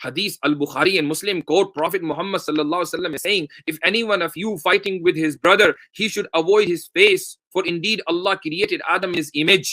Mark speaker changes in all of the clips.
Speaker 1: hadith al-Bukhari and Muslim quote Prophet Muhammad sallallahu alaihi wasallam is saying, if any one of you fighting with his brother, he should avoid his face, for indeed Allah created Adam in his image.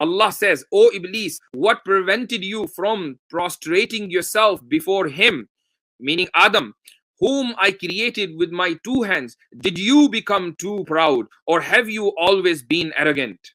Speaker 1: Allah says, O Iblis, what prevented you from prostrating yourself before him, meaning Adam, whom I created with my two hands? Did you become too proud or have you always been arrogant?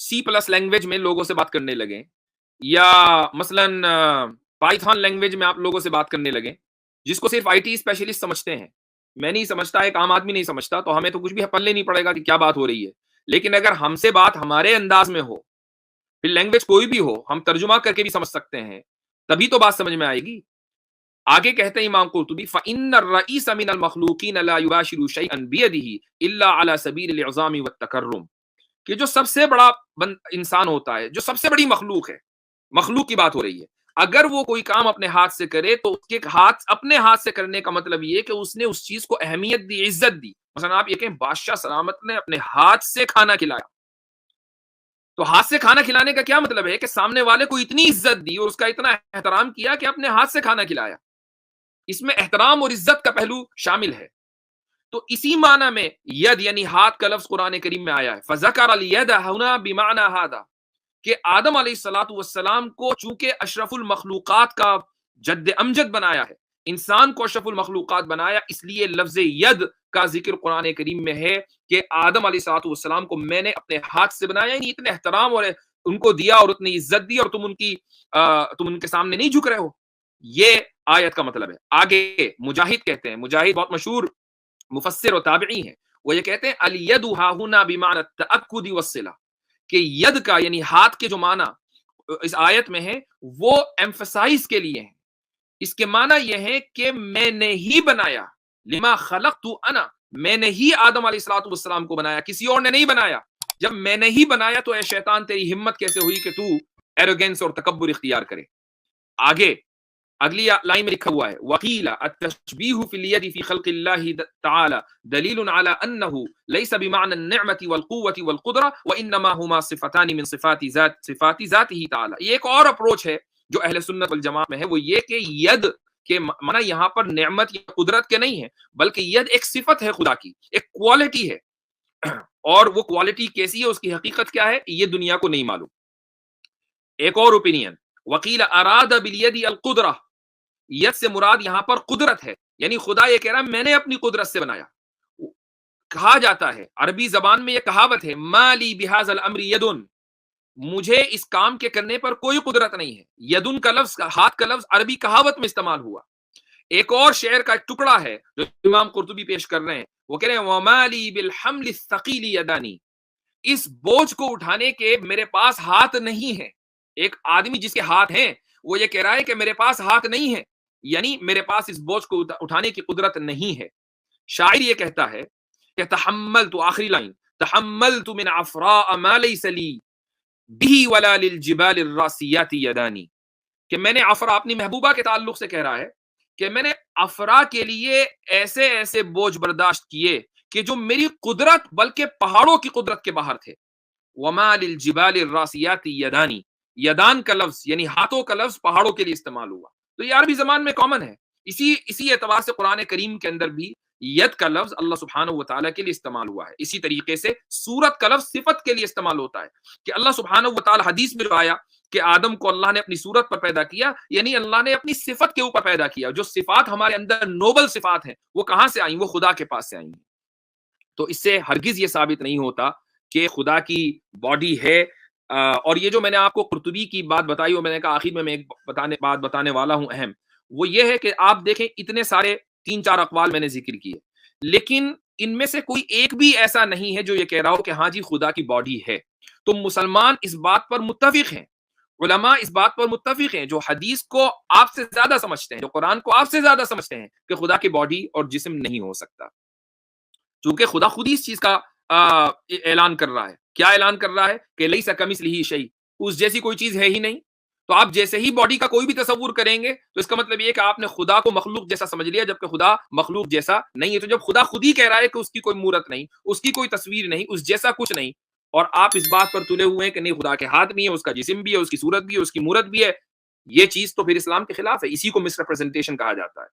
Speaker 1: C plus language میں لوگوں سے بات کرنے لگیں، یا مثلاً Python language میں آپ لوگوں سے بات کرنے لگیں، جس کو صرف آئی ٹی اسپیشلسٹ سمجھتے ہیں، میں نہیں سمجھتا، ایک عام آدمی نہیں سمجھتا، تو ہمیں تو کچھ بھی پلے نہیں پڑے گا کہ کیا بات ہو رہی ہے. لیکن اگر ہم سے بات ہمارے انداز میں ہو، پھر لینگویج کوئی بھی ہو، ہم ترجمہ کر کے بھی سمجھ سکتے ہیں، تبھی تو بات سمجھ میں آئے گی. آگے کہتے ہیں امام قرطبی فَإِنَّ الرَّئِيسَ مِنَ الْمَخْلُوقِينَ لَا يُبَاشِرُ شَيْئًا بِيَدِهِ إِلَّا عَلَى سَبِيلِ الْإِعْظَامِ وَالتَّكَرُّمِ، کہ جو سب سے بڑا انسان ہوتا ہے، جو سب سے بڑی مخلوق ہے، مخلوق کی بات ہو رہی ہے، اگر وہ کوئی کام اپنے ہاتھ سے کرے تو اس کے اپنے ہاتھ سے کرنے کا مطلب یہ کہ اس نے اس چیز کو اہمیت دی، عزت دی. مثلا آپ یہ کہیں بادشاہ سلامت نے اپنے ہاتھ سے کھانا کھلایا، تو ہاتھ سے کھانا کھلانے کا کیا مطلب ہے کہ سامنے والے کو اتنی عزت دی اور اس کا اتنا احترام کیا کہ اپنے ہاتھ سے کھانا کھلایا. اس میں احترام اور عزت کا پہلو شامل ہے. تو اسی معنی میں ید یعنی ہاتھ کا لفظ قرآن کریم میں آیا ہے. فذکر الید ہنا بمعنی ھذا، کہ آدم علیہ الصلوۃ والسلام کو چونکہ اشرف المخلوقات کا جد امجد بنایا ہے، انسان کو اشرف المخلوقات بنایا، اس لیے لفظ ید کا ذکر قرآن کریم میں ہے کہ آدم علیہ الصلوۃ والسلام کو میں نے اپنے ہاتھ سے بنایا. یعنی اتنے احترام اور ان کو دیا اور اتنی عزت دی، اور تم ان کے سامنے نہیں جھک رہے ہو. یہ آیت کا مطلب ہے. آگے مجاہد کہتے ہیں، مجاہد بہت مشہور مفسر و تابعی ہیں، وہ یہ کہتے ہیں الید ھا ھنا بمعنی التأکد والصلہ، کہ ید کا یعنی ہاتھ کے جو معنی اس آیت میں ہے وہ ایمفسائز کے لیے ہے. اس کے معنی یہ ہے کہ میں نے ہی بنایا، لما خلقت انا، میں نے ہی آدم علیہ الصلوۃ والسلام کو بنایا، کسی اور نے نہیں بنایا. جب میں نے ہی بنایا تو اے شیطان تیری ہمت کیسے ہوئی کہ تو ایروگینس اور تکبر اختیار کرے. آگے اگلی لائن میں لکھا ہوا ہے وقیل التشبیہ فی الید فی خلق اللہ تعالی دلیل علی انہ لیس بمعنی النعمۃ والقوۃ والقدرہ وانما ہما صفتان من صفات ذاتہ تعالی. یہ ایک اور اپروچ ہے جو اہل سنت والجماعت میں ہے، وہ یہ کہ ید کے معنی یہاں پر نعمت یا قدرت کے نہیں ہے، بلکہ ید ایک صفت ہے خدا کی، ایک کوالٹی ہے، اور وہ کوالٹی کیسی ہے، اس کی حقیقت کیا ہے، یہ دنیا کو نہیں معلوم. ایک اور اوپینین وقیل اراد بالید القدرہ، ید سے مراد یہاں پر قدرت ہے، یعنی خدا یہ کہہ رہا ہے میں نے اپنی قدرت سے بنایا. کہا جاتا ہے عربی زبان میں یہ کہاوت ہے ما لی بہذا الامر یدن، مجھے اس کام کے کرنے پر کوئی قدرت نہیں ہے. یدن کا لفظ، ہاتھ کا لفظ عربی کہاوت میں استعمال ہوا. ایک اور شعر کا ایک ٹکڑا ہے جو امام قرطبی پیش کر رہے ہیں، وہ کہہ رہے ہیں وما لی بالحمل الثقیل یدانی، اس بوجھ کو اٹھانے کے میرے پاس ہاتھ نہیں ہے. ایک آدمی جس کے ہاتھ ہیں وہ یہ کہہ رہا ہے کہ میرے پاس ہاتھ نہیں ہے، یعنی میرے پاس اس بوجھ کو اٹھانے کی قدرت نہیں ہے. شاعر یہ کہتا ہے کہ تحملت، آخری لائن، تحملت من عفراء ما لیس لی به ولا للجبال الراسیات یدانی، کہ میں نے عفرا، اپنی محبوبہ کے تعلق سے کہہ رہا ہے کہ میں نے عفرا کے لیے ایسے ایسے بوجھ برداشت کیے کہ جو میری قدرت بلکہ پہاڑوں کی قدرت کے باہر تھے. وما للجبال الراسیات یدانی، یدان کا لفظ یعنی ہاتھوں کا لفظ پہاڑوں کے لیے استعمال ہوا، تو یہ عربی زبان میں کامن ہے. اسی اعتبار سے قرآن کریم کے اندر بھی ید کا لفظ اللہ سبحانہ و تعالیٰ کے لیے استعمال ہوا ہے. اسی طریقے سے سورت کا لفظ صفت کے لیے استعمال ہوتا ہے، کہ اللہ سبحانہ و تعالیٰ حدیث میں جو آیا کہ آدم کو اللہ نے اپنی صورت پر پیدا کیا، یعنی اللہ نے اپنی صفت کے اوپر پیدا کیا. جو صفات ہمارے اندر نوبل صفات ہیں وہ کہاں سے آئیں؟ وہ خدا کے پاس سے آئیں. تو اس سے ہرگز یہ ثابت نہیں ہوتا کہ خدا کی باڈی ہے. اور یہ جو میں نے آپ کو قرطبی کی بات بتائی، اور میں نے کہا آخر میں ایک بات بتانے والا ہوں اہم، وہ یہ ہے کہ آپ دیکھیں اتنے سارے 3-4 اقوال میں نے ذکر کیے، لیکن ان میں سے کوئی ایک بھی ایسا نہیں ہے جو یہ کہہ رہا ہو کہ ہاں جی خدا کی باڈی ہے. تو مسلمان اس بات پر متفق ہیں، علماء اس بات پر متفق ہیں، جو حدیث کو آپ سے زیادہ سمجھتے ہیں، جو قرآن کو آپ سے زیادہ سمجھتے ہیں، کہ خدا کی باڈی اور جسم نہیں ہو سکتا، چونکہ خدا خود ہی اس چیز کا اعلان کر رہا ہے. کیا اعلان کر رہا ہے؟ کہ لیس کمثلہ شیء، اس جیسی کوئی چیز ہے ہی نہیں. تو آپ جیسے ہی باڈی کا کوئی بھی تصور کریں گے تو اس کا مطلب یہ کہ آپ نے خدا کو مخلوق جیسا سمجھ لیا، جبکہ خدا مخلوق جیسا نہیں ہے. تو جب خدا خود ہی کہہ رہا ہے کہ اس کی کوئی مورت نہیں، اس کی کوئی تصویر نہیں، اس جیسا کچھ نہیں، اور آپ اس بات پر تلے ہوئے ہیں کہ نہیں خدا کے ہاتھ بھی ہے، اس کا جسم بھی ہے، اس کی صورت بھی ہے، اس کی مورت بھی ہے، یہ چیز تو پھر اسلام کے خلاف ہے. اسی کو مس ریپرزنٹیشن کہا جاتا ہے.